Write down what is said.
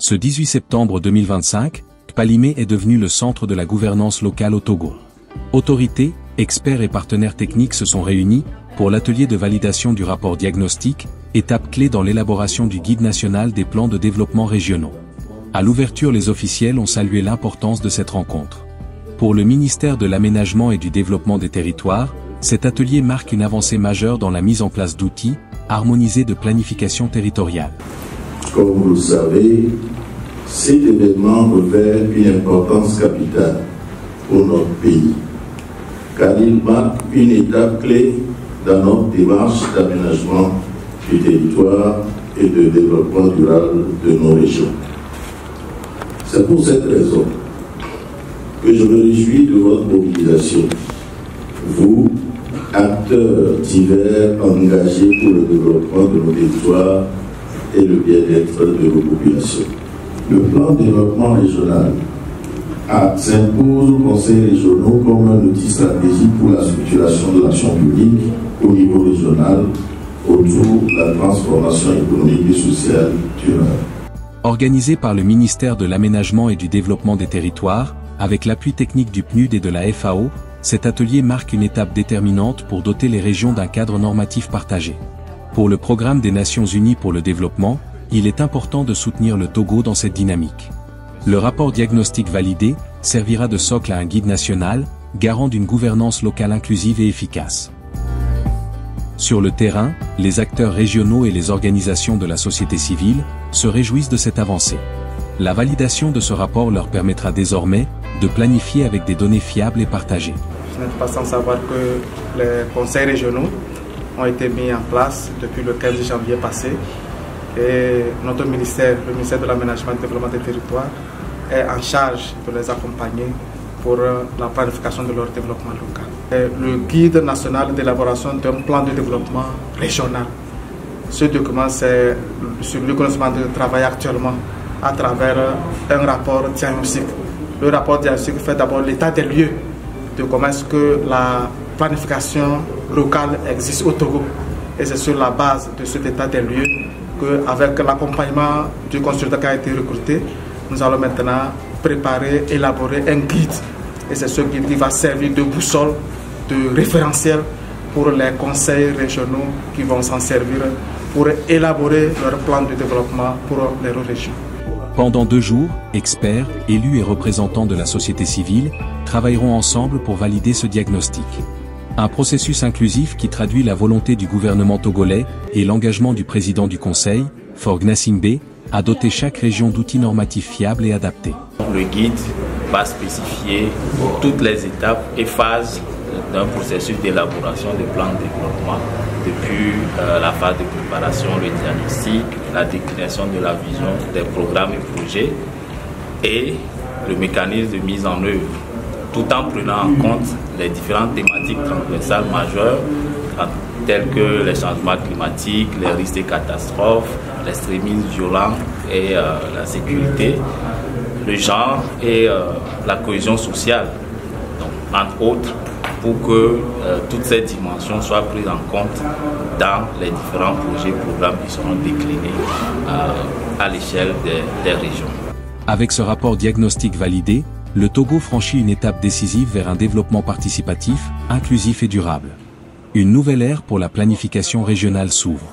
Ce 18 septembre 2025, Kpalimé est devenu le centre de la gouvernance locale au Togo. Autorités, experts et partenaires techniques se sont réunis pour l'atelier de validation du rapport diagnostic, étape clé dans l'élaboration du guide national des plans de développement régionaux. À l'ouverture, les officiels ont salué l'importance de cette rencontre. Pour le ministère de l'Aménagement et du Développement des Territoires, cet atelier marque une avancée majeure dans la mise en place d'outils harmonisés de planification territoriale. Comme vous le savez, cet événement revêt une importance capitale pour notre pays, car il marque une étape clé dans notre démarche d'aménagement du territoire et de développement durable de nos régions. C'est pour cette raison que je me réjouis de votre mobilisation, vous, acteurs divers engagés pour le développement de nos territoires et le bien-être de nos populations. Le plan de développement régional s'impose aux conseils régionaux comme un outil stratégique pour la structuration de l'action publique au niveau régional autour de la transformation économique et sociale durable. Organisé par le ministère de l'Aménagement et du Développement des Territoires, avec l'appui technique du PNUD et de la FAO, cet atelier marque une étape déterminante pour doter les régions d'un cadre normatif partagé. Pour le Programme des Nations Unies pour le développement, il est important de soutenir le Togo dans cette dynamique. Le rapport diagnostic validé servira de socle à un guide national, garant d'une gouvernance locale inclusive et efficace. Sur le terrain, les acteurs régionaux et les organisations de la société civile se réjouissent de cette avancée. La validation de ce rapport leur permettra désormais de planifier avec des données fiables et partagées. Vous n'êtes pas sans savoir que les conseils régionaux ont été mis en place depuis le 15 janvier passé et notre ministère, le ministère de l'Aménagement et du Développement des Territoires, est en charge de les accompagner pour la planification de leur développement local. Et le guide national d'élaboration d'un plan de développement régional. Ce document, c'est sur le commencement de travail actuellement à travers un rapport diagnostic. Le rapport diagnostic fait d'abord l'état des lieux de comment est-ce que la planification locale existe au Togo. Et c'est sur la base de cet état des lieux qu'avec l'accompagnement du consultant qui a été recruté, nous allons maintenant préparer, élaborer un guide. Et c'est ce guide qui va servir de boussole, de référentiel pour les conseils régionaux qui vont s'en servir pour élaborer leur plan de développement pour les régions. Pendant 2 jours, experts, élus et représentants de la société civile travailleront ensemble pour valider ce diagnostic. Un processus inclusif qui traduit la volonté du gouvernement togolais et l'engagement du président du Conseil, Faure Gnassingbé, à doter chaque région d'outils normatifs fiables et adaptés. Le guide va spécifier toutes les étapes et phases d'un processus d'élaboration des plans de développement, depuis la phase de préparation, le diagnostic, la déclinaison de la vision des programmes et projets et le mécanisme de mise en œuvre, tout en prenant en compte les différentes thématiques transversales majeures telles que les changements climatiques, les risques de catastrophes, l'extrémisme violent et la sécurité, le genre et la cohésion sociale, donc, entre autres, pour que toutes ces dimensions soient prises en compte dans les différents projets et programmes qui seront déclinés à l'échelle des régions. Avec ce rapport diagnostic validé, le Togo franchit une étape décisive vers un développement participatif, inclusif et durable. Une nouvelle ère pour la planification régionale s'ouvre.